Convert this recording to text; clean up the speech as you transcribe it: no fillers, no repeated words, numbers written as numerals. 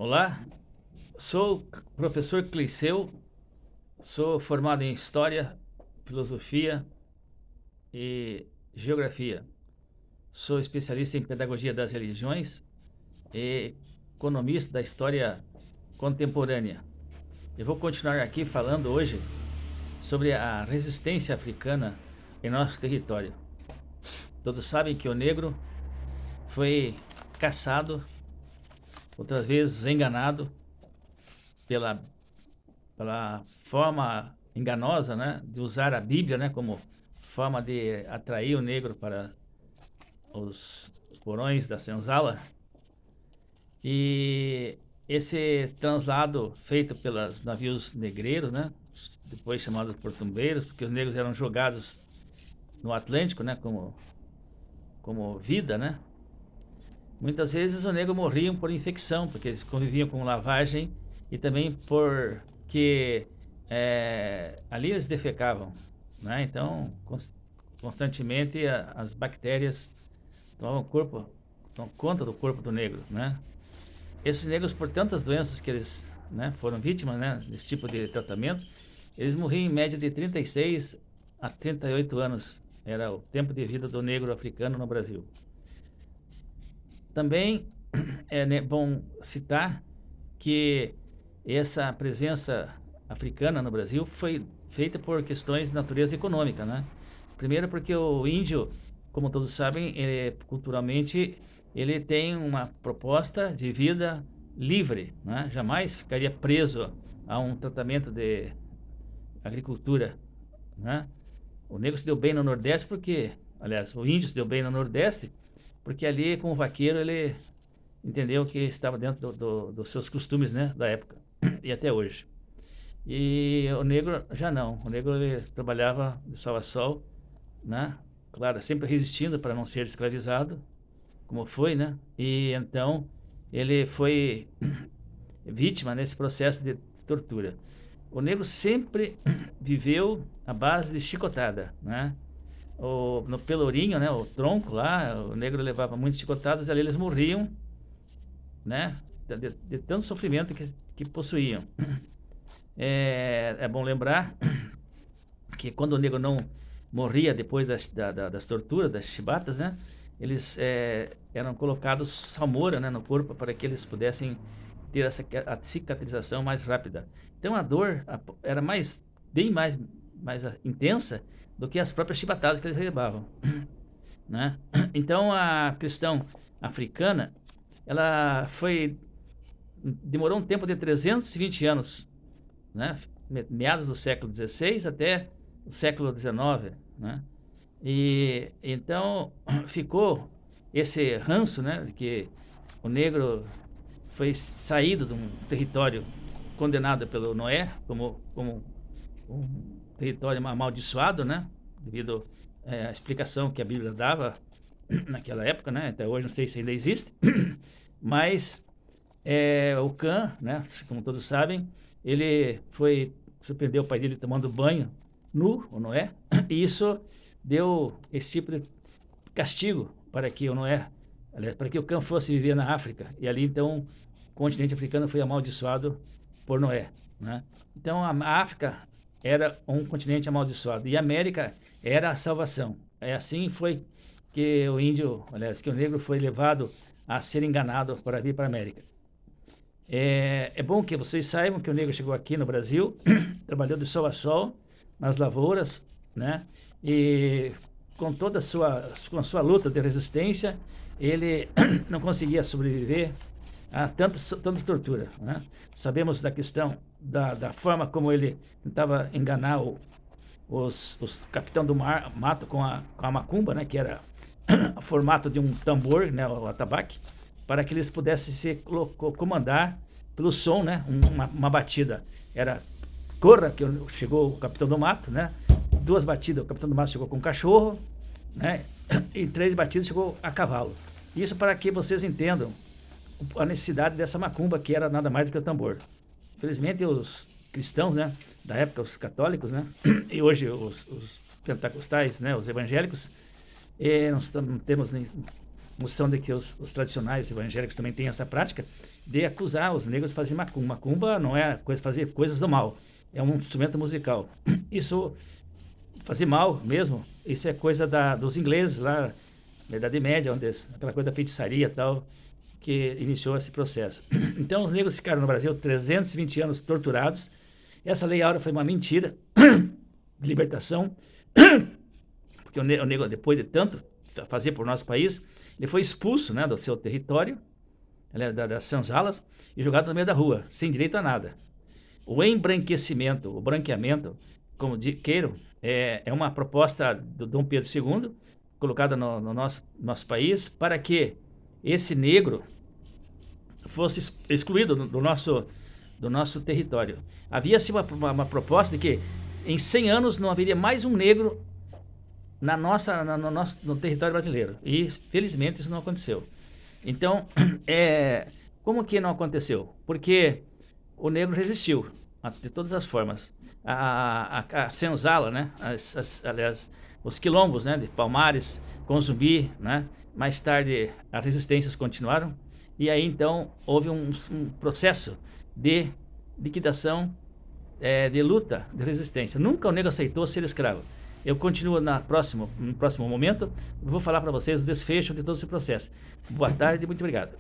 Olá, sou o professor Cliceu, sou formado em História, Filosofia e Geografia. Sou especialista em Pedagogia das Religiões e economista da História Contemporânea. Eu vou continuar aqui falando hoje sobre a resistência africana em nosso território. Todos sabem que o negro foi caçado, outras vezes enganado pela forma enganosa, né, de usar a Bíblia, né, como forma de atrair o negro para os porões da senzala. E esse translado feito pelos navios negreiros, né, depois chamados portugueses, porque os negros eram jogados no Atlântico, né, como vida, né. Muitas vezes o negro morriam por infecção, porque eles conviviam com lavagem e também porque ali eles defecavam, né? Então, constantemente as bactérias tomam conta do corpo do negro, né? Esses negros, por tantas doenças que eles, né, foram vítimas, né, desse tipo de tratamento, eles morriam em média de 36 a 38 anos. Era o tempo de vida do negro africano no Brasil. Também é, né, bom citar que essa presença africana no Brasil foi feita por questões de natureza econômica, né? Primeiro porque o índio, como todos sabem, culturalmente ele tem uma proposta de vida livre, né? Jamais ficaria preso a um tratamento de agricultura, né? O negro se deu bem no Nordeste porque, aliás, o índio se deu bem no Nordeste porque ali, como vaqueiro, ele entendeu que estava dentro dos seus costumes, né, da época e até hoje. E o negro já não. O negro ele trabalhava de sol a sol, né? Claro, sempre resistindo para não ser escravizado, como foi, né? E então ele foi vítima nesse processo de tortura. O negro sempre viveu à base de chicotada, né? No pelourinho, né, o tronco lá, o negro levava muitas chicotadas, ali eles morriam, né, de tanto sofrimento que possuíam. É bom lembrar que quando o negro não morria depois das torturas, das chibatas, né, eles eram colocados salmoura, né, no corpo para que eles pudessem ter a cicatrização mais rápida. Então a dor era bem mais intensa do que as próprias chibatadas que eles levavam, né? Então a questão africana, ela demorou um tempo de 320 anos, né? Meados do século XVI até o século XIX, né? E então ficou esse ranço, né, de que o negro foi saído de um território condenado pelo Noé como um território amaldiçoado, né, devido à explicação que a Bíblia dava naquela época, né, até hoje não sei se ainda existe, mas o Cã, né, como todos sabem, ele surpreendeu o pai dele tomando banho nu, o Noé, e isso deu esse tipo de castigo para que o Noé, para que o Cã fosse viver na África. E ali, então, o continente africano foi amaldiçoado por Noé, né? Então, a África era um continente amaldiçoado e a América era a salvação. Assim foi que o índio, aliás, que o negro foi levado a ser enganado para vir para a América. É bom que vocês saibam que o negro chegou aqui no Brasil, trabalhou de sol a sol nas lavouras, né? E com toda com a sua luta de resistência, ele não conseguia sobreviver a tanta tortura, né? Sabemos da questão da forma como ele tentava enganar os capitão do mato com a macumba, né? Que era o formato de um tambor, né? O atabaque, para que eles pudessem se comandar pelo som, né? Uma batida era corra, que chegou o capitão do mato, né? 2 batidas, o capitão do mato chegou com um cachorro, né? E 3 batidas chegou a cavalo. Isso para que vocês entendam a necessidade dessa macumba, que era nada mais do que o tambor. Infelizmente, os cristãos, né, da época, os católicos, né, e hoje os pentecostais, né, os evangélicos, nós não temos função de que os tradicionais evangélicos também têm essa prática de acusar os negros de fazer macumba. Macumba não é fazer coisas do mal, é um instrumento musical. Isso, fazer mal mesmo, isso é coisa dos ingleses lá, na Idade Média, onde aquela coisa da feitiçaria e tal, que iniciou esse processo. Então, os negros ficaram no Brasil 320 anos torturados. Essa Lei Áurea foi uma mentira de libertação, porque o negro, depois de tanto fazer por nosso país, ele foi expulso, né, do seu território, das senzalas, e jogado no meio da rua, sem direito a nada. O embranquecimento, o branqueamento, como queiram, é uma proposta do Dom Pedro II, colocada no nosso país, para que esse negro fosse excluído do nosso território. Havia-se uma proposta de que em 100 anos não haveria mais um negro no território brasileiro. E, felizmente, isso não aconteceu. Então, como que não aconteceu? Porque o negro resistiu, de todas as formas. A senzala, né? Aliás, os quilombos, né? De Palmares, Consumbi, né? Mais tarde, as resistências continuaram. E aí, então, houve um processo de liquidação, de luta, de resistência. Nunca o negro aceitou ser escravo. Eu continuo no próximo momento, vou falar para vocês o desfecho de todo esse processo. Boa tarde e muito obrigado.